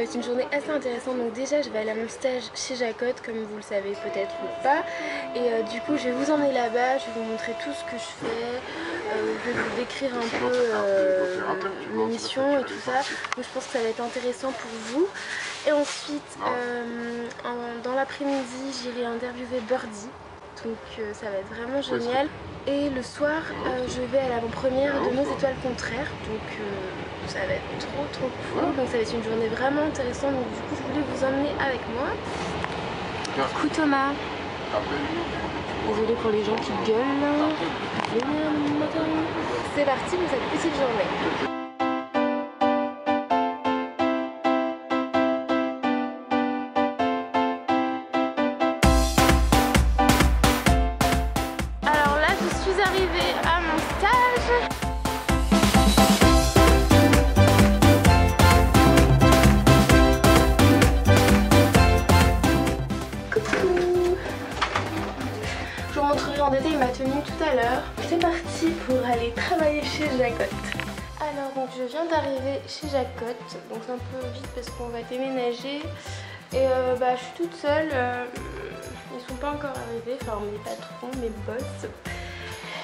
va être une journée assez intéressante. Donc déjà je vais aller à mon stage chez Jacotte, comme vous le savez peut-être ou pas. Et du coup je vais vous emmener là-bas, je vais vous montrer tout ce que je fais. Je vais vous décrire un peu mes missions et tout ça. Donc je pense que ça va être intéressant pour vous. Et ensuite dans l'après-midi j'irai interviewer Birdie. Donc ça va être vraiment génial. Et le soir je vais à l'avant-première de Nos étoiles contraires. Donc ça va être trop cool. Donc ça va être une journée vraiment intéressante. Donc du coup je voulais vous emmener avec moi. Coucou Thomas. Désolée pour les gens qui gueulent. C'est parti pour cette petite journée. Arrivée à mon stage. Coucou. Je vous montrerai en détail ma tenue tout à l'heure. C'est parti pour aller travailler chez Jacotte. Alors donc je viens d'arriver chez Jacotte. Donc c'est un peu vite parce qu'on va déménager. Et je suis toute seule. Ils sont pas encore arrivés. Enfin mes patrons, mes boss.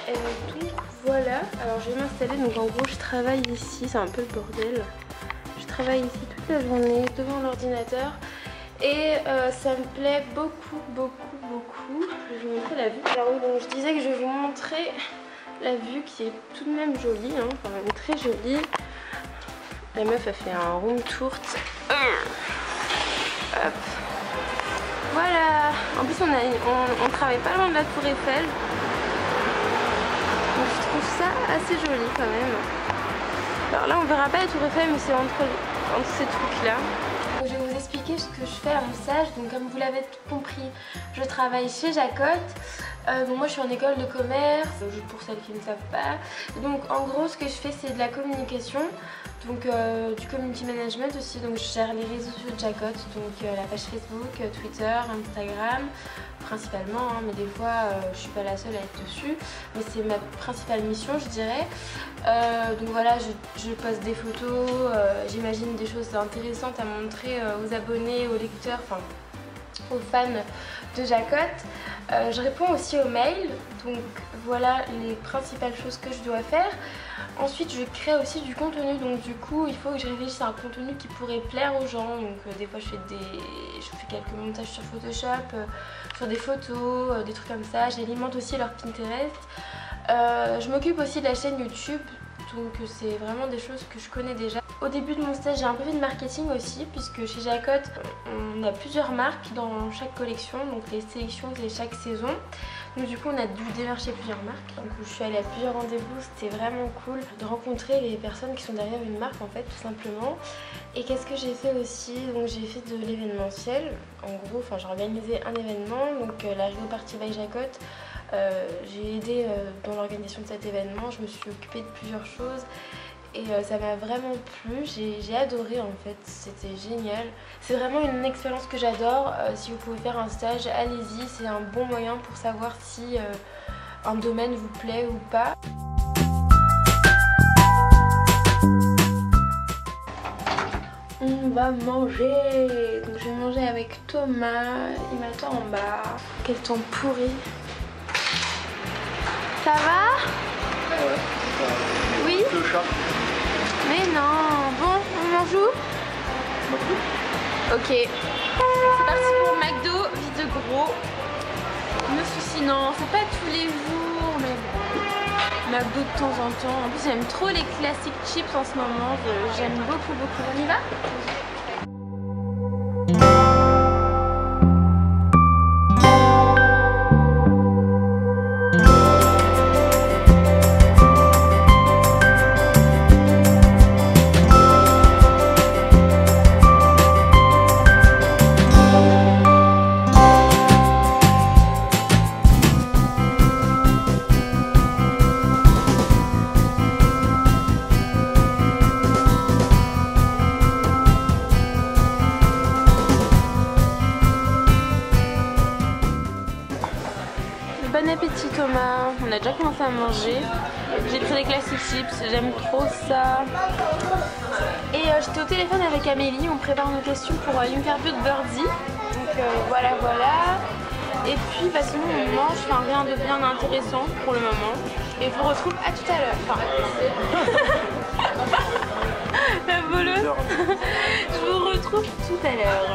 Donc voilà, alors je vais m'installer, donc en gros je travaille ici, c'est un peu le bordel. Je travaille ici toute la journée devant l'ordinateur et ça me plaît beaucoup. Je vais vous montrer la vue. Alors oui, donc je disais que je vais vous montrer la vue qui est tout de même jolie, hein, quand même très jolie. La meuf a fait un room tour. Hop. Voilà, en plus on travaille pas loin de la tour Eiffel. Je trouve ça assez joli quand même. Alors là on verra pas la tour Eiffel mais c'est entre ces trucs là. Donc, je vais vous expliquer ce que je fais à mon stage. Donc comme vous l'avez compris, je travaille chez Jacotte. Donc moi je suis en école de commerce, pour celles qui ne savent pas. Donc en gros ce que je fais c'est de la communication. Donc du community management aussi, donc je gère les réseaux sociaux de Jacotte, donc la page Facebook, Twitter, Instagram principalement, hein, mais des fois je suis pas la seule à être dessus, mais c'est ma principale mission je dirais. Donc voilà, je poste des photos, j'imagine des choses intéressantes à montrer aux abonnés, aux lecteurs, enfin aux fans de Jacotte. Je réponds aussi aux mails, donc voilà les principales choses que je dois faire. Ensuite je crée aussi du contenu, donc du coup il faut que je réfléchisse à un contenu qui pourrait plaire aux gens. Donc des fois je fais quelques montages sur Photoshop, sur des photos, des trucs comme ça. J'alimente aussi leur Pinterest. Je m'occupe aussi de la chaîne YouTube, donc c'est vraiment des choses que je connais déjà. Au début de mon stage j'ai un peu fait de marketing aussi, puisque chez Jacotte on a plusieurs marques dans chaque collection, donc les sélections c'est chaque saison. Donc du coup on a dû démarcher plusieurs marques. Donc je suis allée à plusieurs rendez-vous, c'était vraiment cool de rencontrer les personnes qui sont derrière une marque en fait tout simplement. Et qu'est-ce que j'ai fait aussi? Donc j'ai fait de l'événementiel. En gros, j'ai organisé un événement, donc la Rio Party by Jacotte. J'ai aidé dans l'organisation de cet événement, je me suis occupée de plusieurs choses. Et ça m'a vraiment plu, j'ai adoré en fait, c'était génial. C'est vraiment une expérience que j'adore. Si vous pouvez faire un stage, allez-y, c'est un bon moyen pour savoir si un domaine vous plaît ou pas. On va manger. Donc je vais manger avec Thomas, il m'attend en bas. Quel temps pourri. Ça va? Oui? Mais non, bon, on mange où? Ok. C'est parti pour McDo, vie de gros. Me soucie, non, c'est pas tous les jours, mais bon. McDo de temps en temps. En plus, j'aime trop les classiques chips en ce moment. J'aime beaucoup. On y va? Bon appétit Thomas, on a déjà commencé à manger. J'ai pris les classiques chips, j'aime trop ça. Et j'étais au téléphone avec Amélie, on prépare nos questions pour l'interview de Birdie. Donc voilà. Et puis bah, sinon on mange, enfin rien de bien intéressant pour le moment. Et je vous retrouve à tout à l'heure. Enfin, la voleuse. Je vous retrouve tout à l'heure.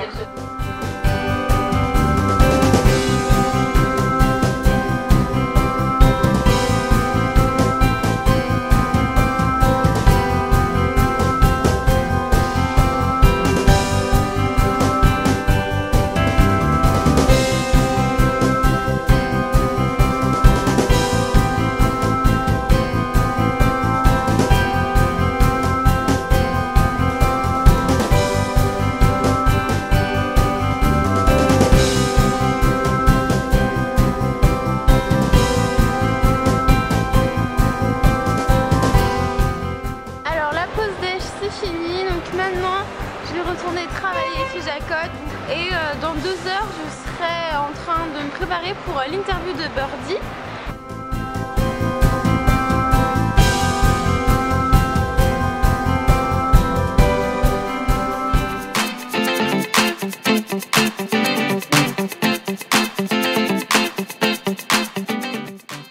Retourner travailler chez Jacotte et dans 2 heures je serai en train de me préparer pour l'interview de Birdie.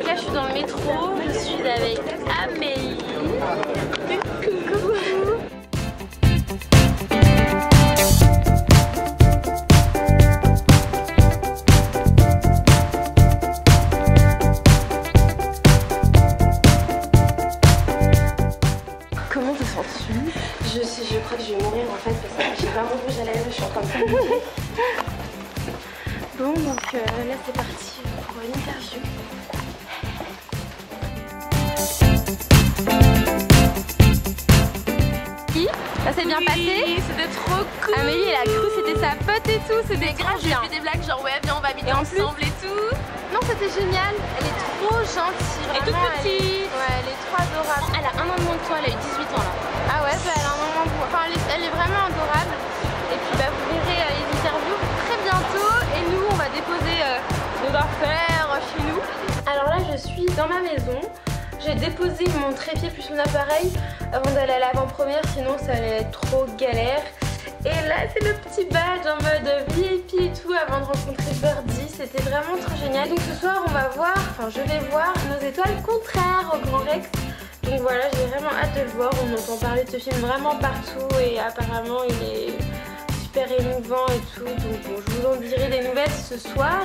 Là je suis dans le métro, je suis avec Amélie. Coucou. Je crois que je vais mourir en fait parce que j'ai vraiment rouge à la lèvre, je suis en train de faire. Bon donc là c'est parti pour l'interview. Ça s'est bien passé? C'était trop cool. Amélie elle a cru c'était sa pote et tout, c'était grave bien. J'ai fait des blagues genre ouais viens on va habiter ensemble et tout. Non c'était génial, elle est trop gentille vraiment. Et toute petite. Ouais elle est trop adorable. Elle a 1 an de moins que toi, elle a eu 18 ans là. Ah ouais bah, elle a un an de moins que moi. Enfin elle est vraiment adorable. Et puis bah vous verrez les interviews très bientôt. Et nous on va déposer nos affaires chez nous. Alors là je suis dans ma maison. J'ai déposé mon trépied plus mon appareil avant d'aller à l'avant-première, sinon ça allait être trop galère. Et là c'est le petit badge en mode VIP et tout avant de rencontrer Birdie, c'était vraiment trop génial. Donc ce soir on va voir, enfin je vais voir nos étoiles contraires au Grand Rex. Donc voilà, j'ai vraiment hâte de le voir, on entend parler de ce film vraiment partout et apparemment il est super émouvant et tout. Donc bon, je vous en dirai des nouvelles ce soir.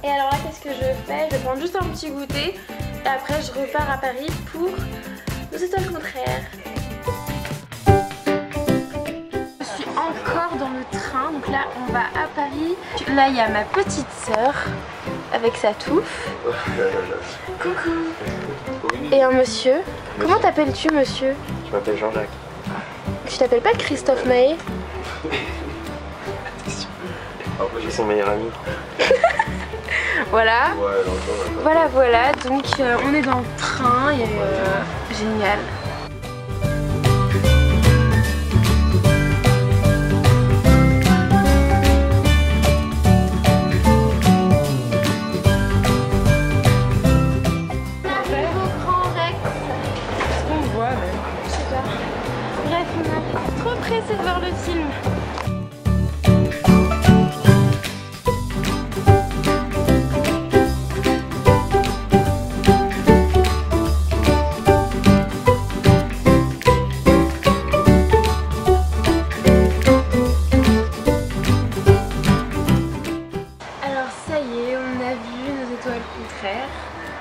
Et alors là qu'est-ce que je fais? Je vais prendre juste un petit goûter. Et après je repars à Paris pour nos étoiles contraires. Je suis encore dans le train, donc là on va à Paris. Là il y a ma petite sœur avec sa touffe. Coucou. Et un monsieur. Comment t'appelles-tu monsieur? Je m'appelle Jean-Jacques. Tu t'appelles pas Christophe Maé? J'ai son meilleur ami. Voilà. Voilà, donc on est dans le train et génial. On arrive au Grand Rex. Ce qu'on voit même. Je sais pas. Bref, on est trop pressé de voir le film.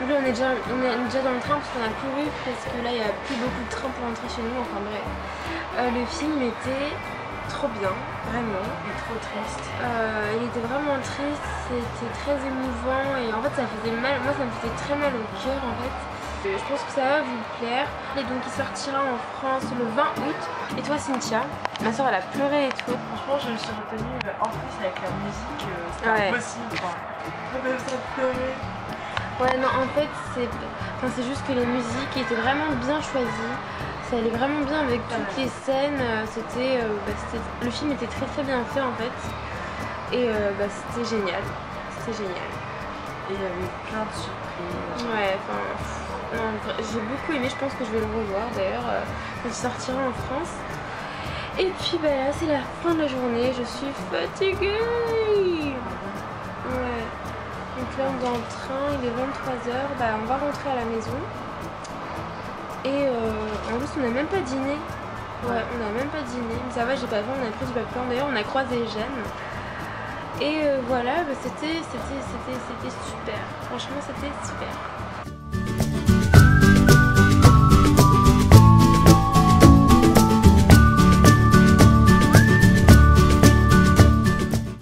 Là on est déjà dans le train parce qu'on a couru parce que là il n'y a plus beaucoup de trains pour rentrer chez nous, enfin bref. Le film était trop bien, vraiment. Et trop triste. Il était vraiment triste, c'était très émouvant et en fait ça faisait mal, moi ça me faisait très mal au cœur en fait. Je pense que ça va vous plaire. Et donc il sortira en France le 20 août. Et toi Cynthia, ma soeur elle a pleuré et tout. Franchement je me suis retenue en plus avec la musique, c'était impossible quoi. Ça pleurait. Ouais non en fait c'est juste que les musiques étaient vraiment bien choisies. Ça allait vraiment bien avec toutes les scènes. Le film était très très bien fait en fait. Et c'était génial. C'était génial. Et il y avait plein de surprises. Ouais, enfin... J'ai beaucoup aimé, je pense que je vais le revoir d'ailleurs quand il sortira en France. Et puis bah là c'est la fin de la journée, je suis fatiguée. Ouais. Donc là on est dans le train, il est 23h, bah on va rentrer à la maison. Et en plus on n'a même pas dîné. Ouais, on n'a même pas dîné, mais ça va, j'ai pas faim, on a pris du popcorn. D'ailleurs on a croisé Jeanne. Et voilà, bah, c'était super. Franchement c'était super.